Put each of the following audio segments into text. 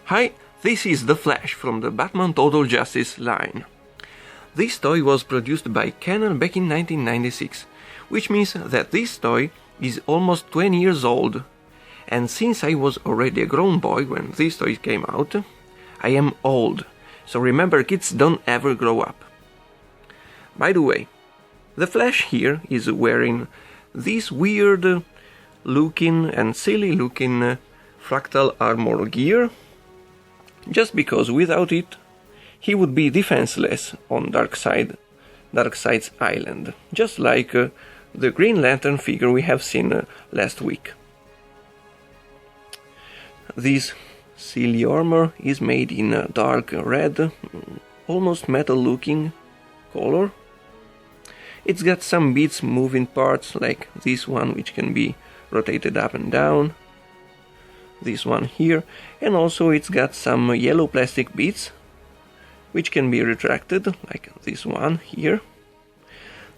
Hi, this is the Flash from the Batman Total Justice line. This toy was produced by KENNER back in 1996, which means that this toy is almost 20 years old. And since I was already a grown boy when this toy came out, I am old, so remember, kids don't ever grow up. By the way, the Flash here is wearing this weird looking and silly looking fractal armor gear, just because without it he would be defenseless on Darkseid's island, just like the Green Lantern figure we have seen last week. This silly armor is made in a dark red, almost metal looking color. It's got some bits moving parts, like this one, which can be rotated up and down, this one here, and also it's got some yellow plastic bits which can be retracted, like this one here.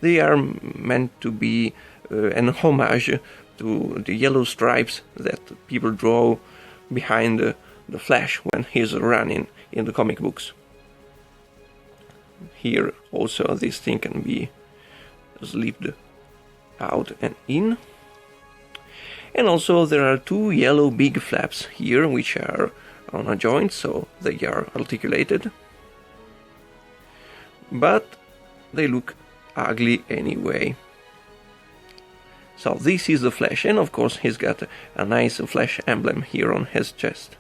They are meant to be an homage to the yellow stripes that people draw behind the Flash when he's running in the comic books. Here also this thing can be slipped out and in. And also there are two yellow big flaps here, which are on a joint, so they are articulated. But they look ugly anyway. So this is the Flash, and of course he's got a nice Flash emblem here on his chest.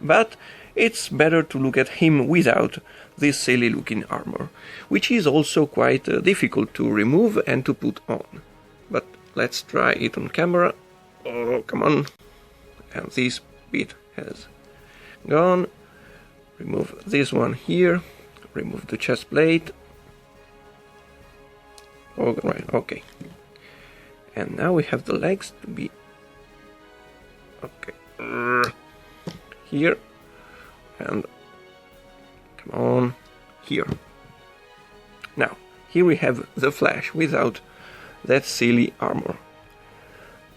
But it's better to look at him without this silly looking armor, which is also quite difficult to remove and to put on. But let's try it on camera. Oh, come on. And this bit has gone. Remove this one here. Remove the chest plate. Oh, right, okay. And now we have the legs to be... okay. Here. And... come on. Here. Now, here we have the Flash without that silly armor.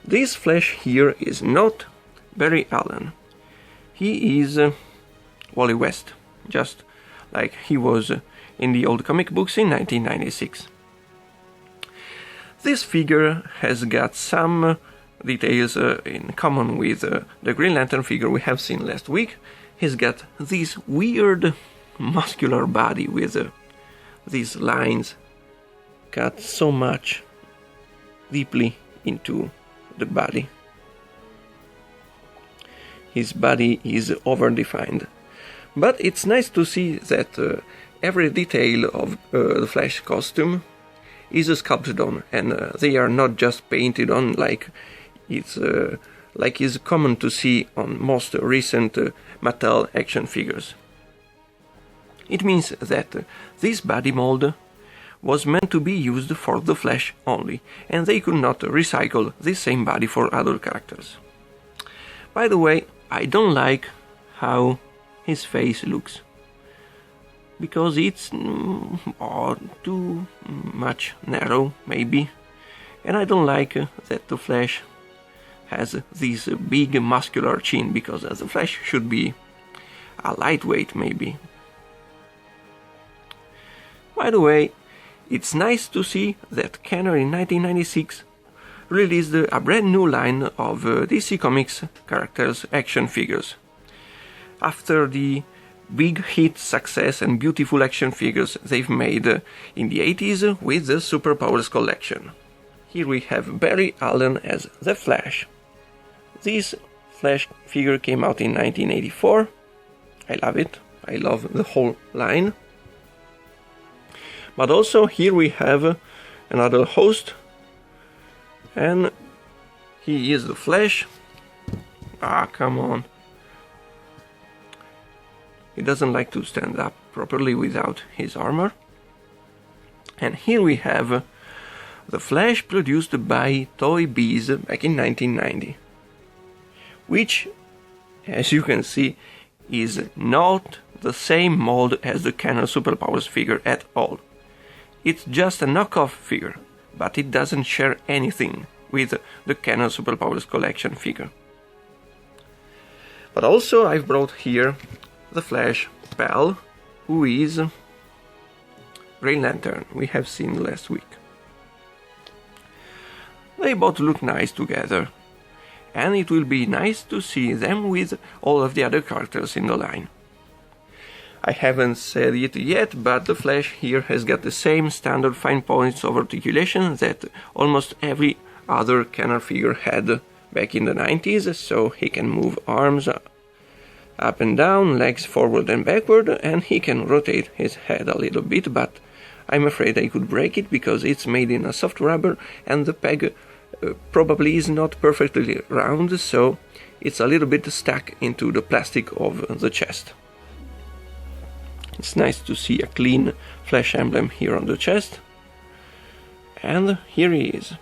This Flash here is not Barry Allen. He is Wally West, just like he was in the old comic books in 1996. This figure has got some details in common with the Green Lantern figure we have seen last week. He's got this weird muscular body with these lines cut so much deeply into the body. His body is over-defined, but it's nice to see that every detail of the Flash costume is sculpted on, and they are not just painted on like is common to see on most recent Mattel action figures. It means that this body mold was meant to be used for the Flash only, and they could not recycle this same body for other characters. By the way, I don't like how his face looks, because it's too much narrow, maybe, and I don't like that the Flash has this big muscular chin, because the Flash should be a lightweight, maybe. By the way, it's nice to see that KENNER in 1996 released a brand new line of DC Comics characters action figures. After the big hit success and beautiful action figures they've made in the 80s with the Superpowers collection. Here we have Barry Allen as the Flash. This Flash figure came out in 1984. I love it. I love the whole line. But also here we have another host, and he is the Flash. Ah, come on. He doesn't like to stand up properly without his armor. And here we have the Flash produced by Toy Biz back in 1990. Which, as you can see, is not the same mold as the KENNER Superpowers figure at all. It's just a knockoff figure, but it doesn't share anything with the KENNER Superpowers Collection figure. But also I've brought here the Flash pal, who is Green Lantern, we have seen last week. They both look nice together, and it will be nice to see them with all of the other characters in the line. I haven't said it yet, but the Flash here has got the same standard fine points of articulation that almost every other KENNER figure had back in the 90s, so he can move arms up and down, legs forward and backward, and he can rotate his head a little bit, but I'm afraid I could break it because it's made in a soft rubber and the peg probably is not perfectly round, so it's a little bit stuck into the plastic of the chest. It's nice to see a clean Flash emblem here on the chest. And here he is,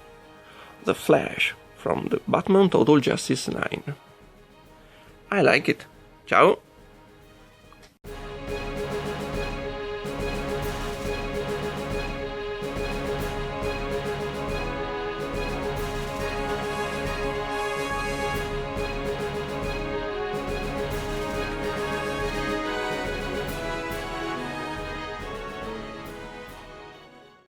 the Flash from the Batman Total Justice line. I like it. Ciao!